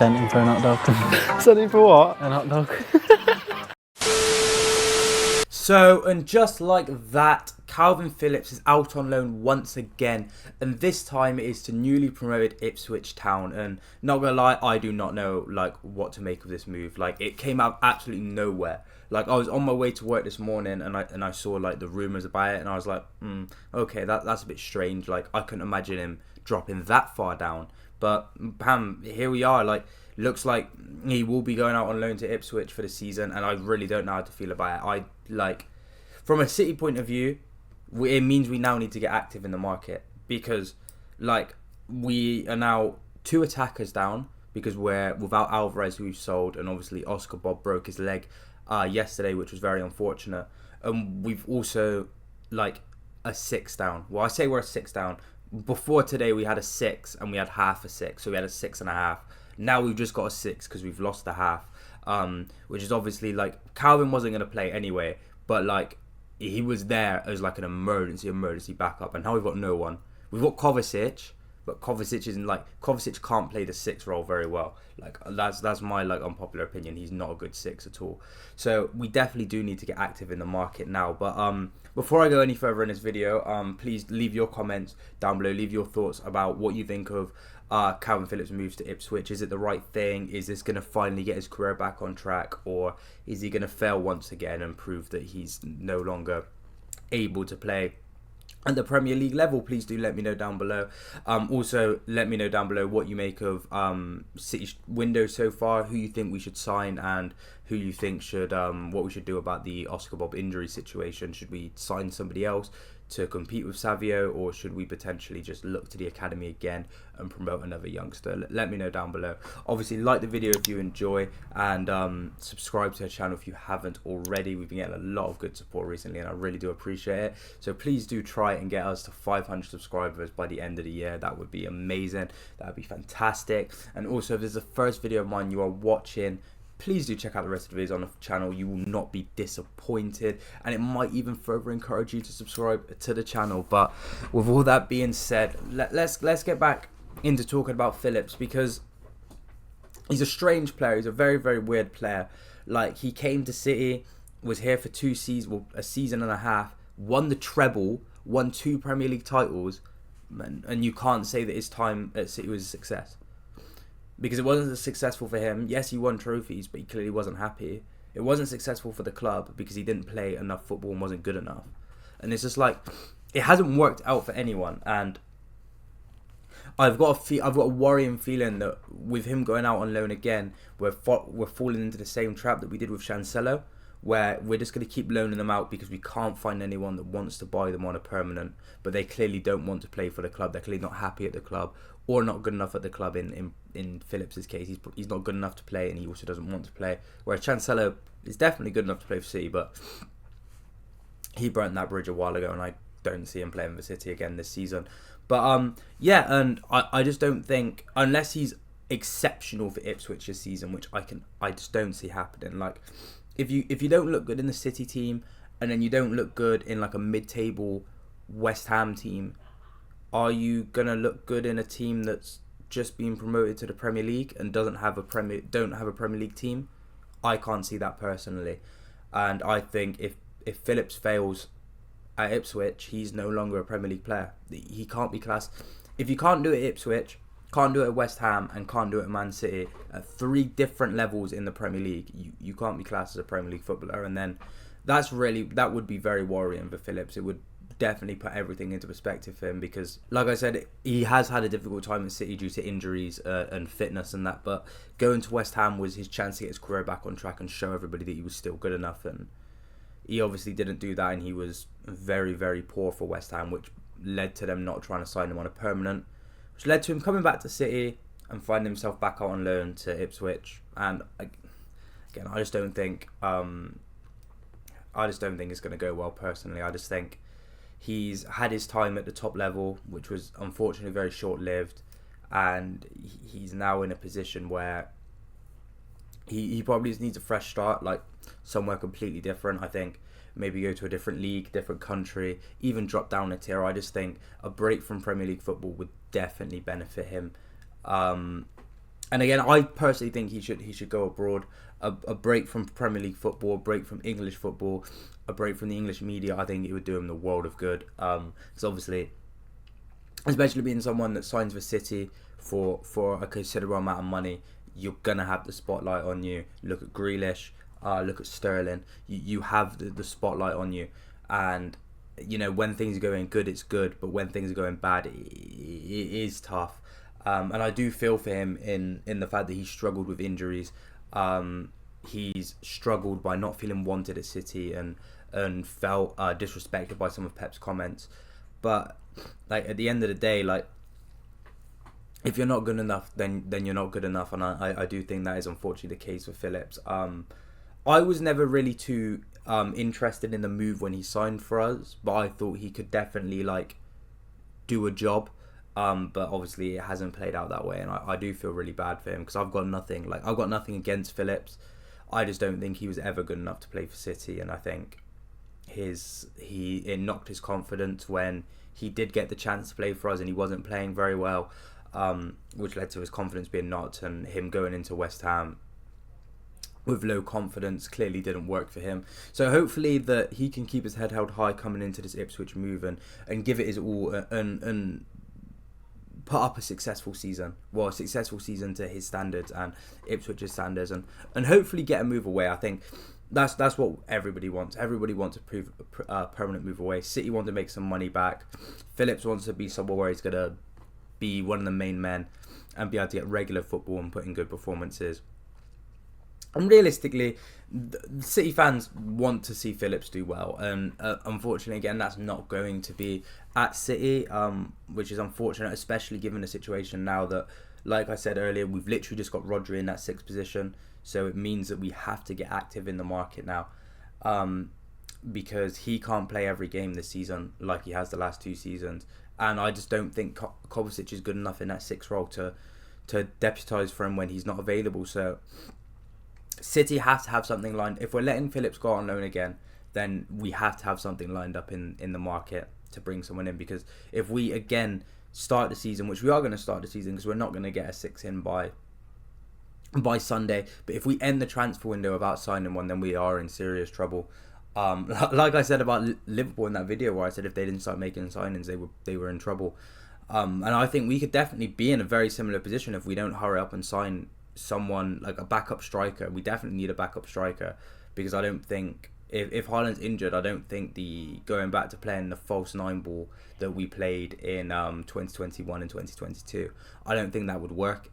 Sent him for an hot dog. Sent him for what? An hot dog. So, and just like that, Kalvin Phillips is out on loan once again, and this time it is to newly promoted Ipswich Town. And not gonna lie, I do not know what to make of this move. It came out absolutely nowhere. I was on my way to work this morning, and I saw the rumours about it, and I was like, okay, that's a bit strange. I couldn't imagine him dropping that far down. But bam, here we are. Looks like he will be going out on loan to Ipswich for the season, and I really don't know how to feel about it. From a City point of view, it means we now need to get active in the market, because we are now 2 attackers down, because we're without Alvarez, who we've sold, and obviously Oscar Bob broke his leg yesterday, which was very unfortunate. And we've also a 6 down. Well, I say we're a 6 down. Before today, we had a 6 and we had half a 6, so we had a 6.5. Now we've just got a 6 because we've lost the half, which is obviously Kalvin wasn't going to play anyway, but he was there as an emergency backup, and now we've got no one. We've got Kovacic, but Kovacic isn't Kovacic can't play the 6 role very well. That's my unpopular opinion. He's not a good 6 at all. So we definitely do need to get active in the market now. But before I go any further in this video, please leave your comments down below. Leave your thoughts about what you think of Kalvin Phillips moves to Ipswich. Is it the right thing? Is this going to finally get his career back on track, or is he going to fail once again and prove that he's no longer able to play at the Premier League level? Please do let me know down below. Also, let me know down below what you make of City's window so far, who you think we should sign, and who you think should what we should do about the Oscar Bob injury situation. Should we sign somebody else to compete with Savio, or should we potentially just look to the academy again and promote another youngster? Let me know down below. Obviously, like the video if you enjoy, and subscribe to the channel if you haven't already. We've been getting a lot of good support recently, and I really do appreciate it. So please do try and get us to 500 subscribers by the end of the year. That would be amazing. That would be fantastic. And also, if this is the first video of mine you are watching, please do check out the rest of the videos on the channel. You will not be disappointed, and it might even further encourage you to subscribe to the channel. But with all that being said, let's get back into talking about Phillips, because he's a strange player. He's a very, very weird player. He came to City, was here for 2 seasons, well, a season and a half, won the treble, won 2 Premier League titles, and you can't say that his time at City was a success. Because it wasn't successful for him. Yes, he won trophies, but he clearly wasn't happy. It wasn't successful for the club because he didn't play enough football and wasn't good enough. And it's just it hasn't worked out for anyone. And I've got a worrying feeling that with him going out on loan again, we're falling into the same trap that we did with Cancelo, where we're just going to keep loaning them out because we can't find anyone that wants to buy them on a permanent, but they clearly don't want to play for the club. They're clearly not happy at the club, or not good enough at the club. In Phillips' case, he's not good enough to play, and he also doesn't want to play. Whereas Cancelo is definitely good enough to play for City, but he burnt that bridge a while ago, and I don't see him playing for City again this season. But yeah, and I just don't think, unless he's exceptional for Ipswich this season, which I just don't see happening. If you don't look good in the City team, and then you don't look good in a mid-table West Ham team, are you gonna look good in a team that's just been promoted to the Premier League and don't have a Premier League team? I can't see that personally, and I think if Phillips fails at Ipswich, he's no longer a Premier League player. He can't be classed. If you can't do it at Ipswich, can't do it at West Ham, and can't do it at Man City at 3 different levels in the Premier League, you can't be classed as a Premier League footballer. And then that would be very worrying for Phillips. It would definitely put everything into perspective for him, because like I said, he has had a difficult time at City due to injuries and fitness and that, but going to West Ham was his chance to get his career back on track and show everybody that he was still good enough, and he obviously didn't do that, and he was very, very poor for West Ham, which led to them not trying to sign him on a permanent, which led to him coming back to City and finding himself back out on loan to Ipswich. And again, I just don't think it's going to go well personally. I just think he's had his time at the top level, which was unfortunately very short-lived, and he's now in a position where he probably just needs a fresh start, somewhere completely different. I think maybe go to a different league, different country, even drop down a tier. I just think a break from Premier League football would definitely benefit him. And again, I personally think he should go abroad, a break from Premier League football, a break from English football, a break from the English media. I think it would do him the world of good. Because obviously, especially being someone that signs for City for a considerable amount of money, you're gonna have the spotlight on you. Look at Grealish, look at Sterling. You have the spotlight on you, and when things are going good, it's good. But when things are going bad, it is tough. And I do feel for him in the fact that he struggled with injuries. He's struggled by not feeling wanted at City and felt disrespected by some of Pep's comments. But like at the end of the day, like if you're not good enough, then you're not good enough, and I do think that is unfortunately the case with Phillips. I was never really too interested in the move when he signed for us, but I thought he could definitely like do a job. But obviously it hasn't played out that way, and I do feel really bad for him because I've got nothing against Phillips. I just don't think he was ever good enough to play for City, and I think it knocked his confidence when he did get the chance to play for us and he wasn't playing very well, which led to his confidence being knocked, and him going into West Ham with low confidence clearly didn't work for him. So hopefully that he can keep his head held high coming into this Ipswich move and give it his all and put up a successful season to his standards and Ipswich's standards, and hopefully get a move away. I think that's what everybody wants. Everybody wants a permanent move away. City want to make some money back. Phillips wants to be somewhere where he's going to be one of the main men and be able to get regular football and put in good performances. And realistically, City fans want to see Phillips do well, and unfortunately, again, that's not going to be at City, which is unfortunate, especially given the situation now that, like I said earlier, we've literally just got Rodri in that 6th position, so it means that we have to get active in the market now, because he can't play every game this season like he has the last 2 seasons, and I just don't think Kovacic is good enough in that 6th role to deputise for him when he's not available. So City have to have something lined. If we're letting Phillips go on loan again, then we have to have something lined up in the market to bring someone in, because if we again start the season, which we are going to start the season because we're not going to get a 6 in by Sunday, but if we end the transfer window without signing one, then we are in serious trouble. Like I said about Liverpool in that video where I said if they didn't start making signings, they were in trouble. And I think we could definitely be in a very similar position if we don't hurry up and sign someone like a backup striker. We definitely need a backup striker, because I don't think if Haaland's injured, I don't think the going back to playing the false 9 ball that we played in 2021 and 2022, I don't think that would work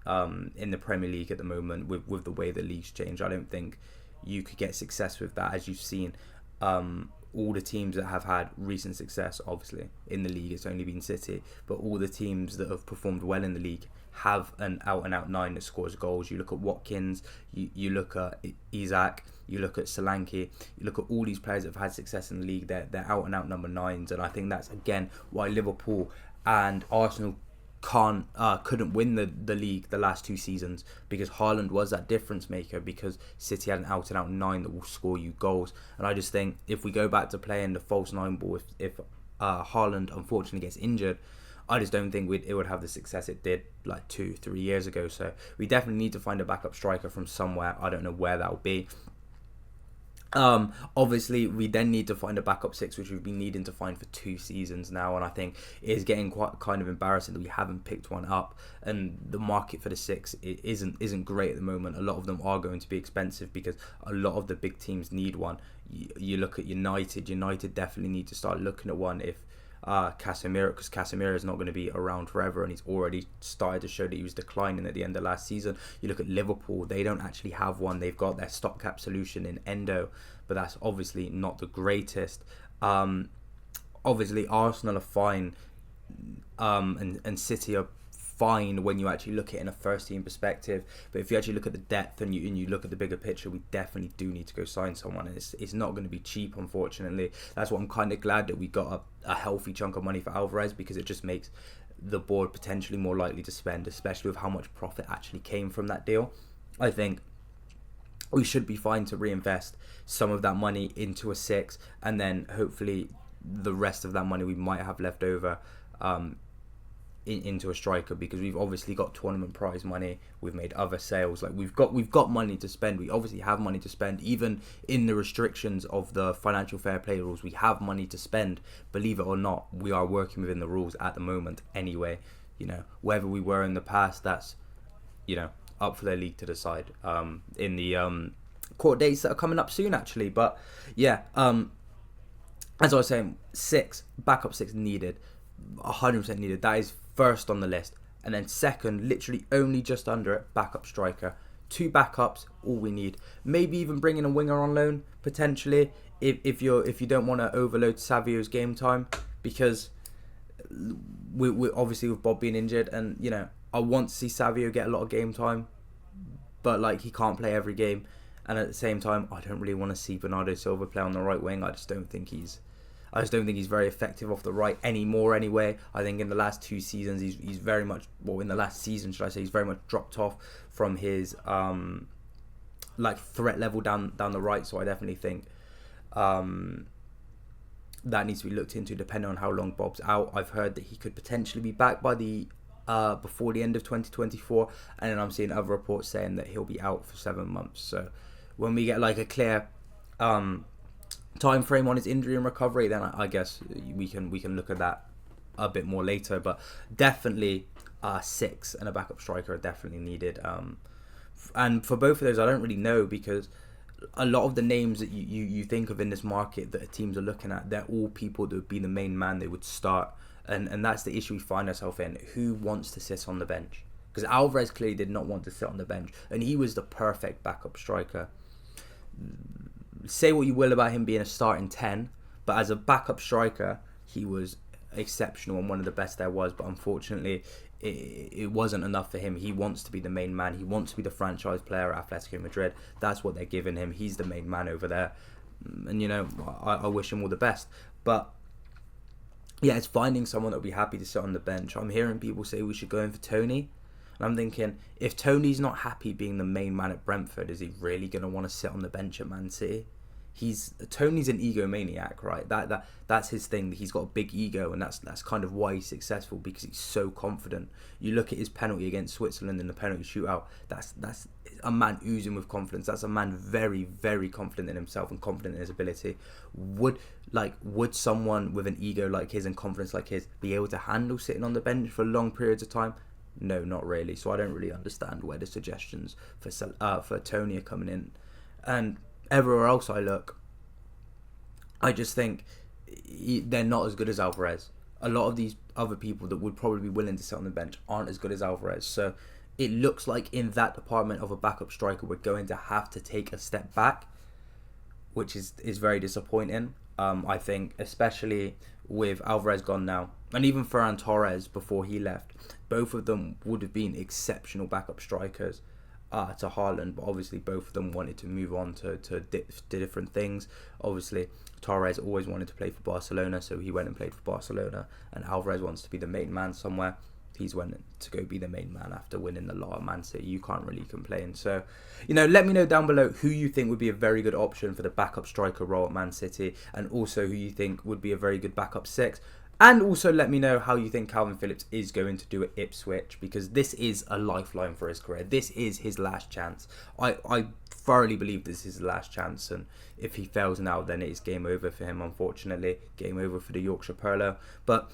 in the Premier League at the moment with the way the league's changed. I don't think you could get success with that, as you've seen. All the teams that have had recent success, obviously in the league, it's only been City, but all the teams that have performed well in the league have an out-and-out 9 that scores goals. You look at Watkins, you look at Isak, you look at Solanke, you look at all these players that have had success in the league, they're out-and-out number 9s, and I think that's, again, why Liverpool and Arsenal couldn't win the league the last 2 seasons, because Haaland was that difference maker, because City had an out-and-out 9 that will score you goals. And I just think if we go back to playing the false 9 ball, if Haaland unfortunately gets injured, I just don't think it would have the success it did like 2-3 years ago. So we definitely need to find a backup striker from somewhere. I don't know where that will be. Obviously we then need to find a backup 6, which we've been needing to find for 2 seasons now, and I think it is getting quite kind of embarrassing that we haven't picked one up, and the market for the 6 isn't great at the moment. A lot of them are going to be expensive because a lot of the big teams need one. You look at United definitely need to start looking at one if Casemiro, because Casemiro is not going to be around forever, and he's already started to show that he was declining at the end of last season. You look at Liverpool, they don't actually have one. They've got their stopgap solution in Endo, but that's obviously not the greatest. Obviously Arsenal are fine, and City are fine when you actually look at it in a first team perspective, but if you actually look at the depth and you look at the bigger picture, we definitely do need to go sign someone, and it's not going to be cheap, unfortunately. That's what I'm kind of glad that we got a healthy chunk of money for Alvarez, because it just makes the board potentially more likely to spend, especially with how much profit actually came from that deal. I think we should be fine to reinvest some of that money into a 6, and then hopefully the rest of that money we might have left over into a striker, because we've obviously got tournament prize money, we've made other sales, like we've got money to spend. We obviously have money to spend, even in the restrictions of the financial fair play rules. We have money to spend, believe it or not. We are working within the rules at the moment anyway. You know, whether we were in the past, that's, you know, up for the league to decide in the court dates that are coming up soon actually. But yeah, as I was saying, backup six needed, 100% needed. That is first on the list, and then second, literally only just under it, backup striker. 2 backups, all we need. Maybe even bringing a winger on loan potentially, if you don't want to overload Savio's game time, because we obviously with Bob being injured, and you know, I want to see Savio get a lot of game time, but like he can't play every game, and at the same time I don't really want to see Bernardo Silva play on the right wing. I just don't think he's very effective off the right anymore anyway. I think in the last 2 seasons he's very much, well, in the last season should I say, he's very much dropped off from his like threat level down the right. So I definitely think that needs to be looked into depending on how long Bob's out. I've heard that he could potentially be back by the before the end of 2024, and then I'm seeing other reports saying that he'll be out for 7 months. So when we get like a clear time frame on his injury and recovery, then I guess we can look at that a bit more later. But definitely 6 and a backup striker are definitely needed. And for both of those, I don't really know, because a lot of the names that you think of in this market that teams are looking at, they're all people that would be the main man they would start. And that's the issue we find ourselves in. Who wants to sit on the bench? Because Alvarez clearly did not want to sit on the bench, and he was the perfect backup striker. Say what you will about him being a starting 10, but as a backup striker, he was exceptional and one of the best there was. But unfortunately, it wasn't enough for him. He wants to be the main man. He wants to be the franchise player at Atletico Madrid. That's what they're giving him. He's the main man over there. And, you know, I wish him all the best. But yeah, it's finding someone that will be happy to sit on the bench. I'm hearing people say we should go in for Tony. And I'm thinking, if Tony's not happy being the main man at Brentford, is he really going to want to sit on the bench at Man City? Tony's an egomaniac, right? That's his thing. He's got a big ego, and that's kind of why he's successful, because he's so confident. You look at his penalty against Switzerland in the penalty shootout. That's a man oozing with confidence. That's a man very, very confident in himself and confident in his ability. Would someone with an ego like his and confidence like his be able to handle sitting on the bench for long periods of time? No, not really. So I don't really understand where the suggestions for Tony are coming in. And everywhere else I look, I just think they're not as good as Alvarez. A lot of these other people that would probably be willing to sit on the bench aren't as good as Alvarez. So it looks like in that department of a backup striker, we're going to have to take a step back, which is very disappointing. I think, especially with Alvarez gone now, and even Ferran Torres before he left, both of them would have been exceptional backup strikers to Haaland, but obviously both of them wanted to move on to different things. Obviously Torres always wanted to play for Barcelona, so he went and played for Barcelona, and Alvarez wants to be the main man somewhere. He's went to go be the main man after winning the lot at Man City. You can't really complain. So, you know, let me know down below who you think would be a very good option for the backup striker role at Man City, and also who you think would be a very good backup 6. And also let me know how you think Kalvin Phillips is going to do at Ipswich, because this is a lifeline for his career. This is his last chance. I thoroughly believe this is his last chance, and if he fails now, then it is game over for him, unfortunately. Game over for the Yorkshire Purlo. But,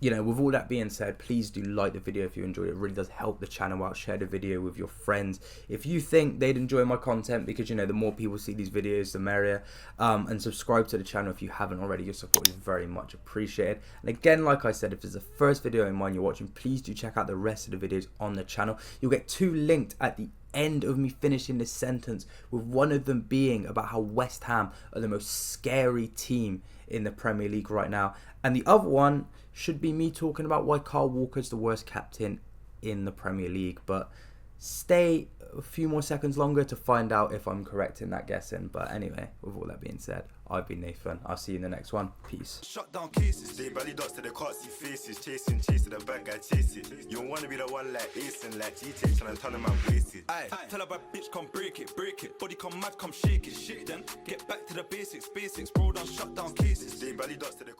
you know, with all that being said, please do like the video if you enjoyed it. It really does help the channel out. Share the video with your friends if you think they'd enjoy my content, because, you know, the more people see these videos, the merrier. And subscribe to the channel if you haven't already. Your support is very much appreciated. And again, like I said, if it's the first video in mind you're watching, please do check out the rest of the videos on the channel. You'll get 2 linked at the end of me finishing this sentence, with one of them being about how West Ham are the most scary team in the Premier League right now, and the other one should be me talking about why Kyle Walker's the worst captain in the Premier League. But stay a few more seconds longer to find out if I'm correct in that guessing. But anyway, with all that being said, I've been Nathan. I'll see you in the next one. Peace. Shut down cases. They belly dots to the can't see faces. Chasing the bad guy chase it. You don't wanna be the one like Ace and like G-Takes and turn them out wasted. Aye, tell a bad bitch come break it. Body come mad, come shake it. Shit then, get back to the basics. Bro, done shut down cases. They belly dots to the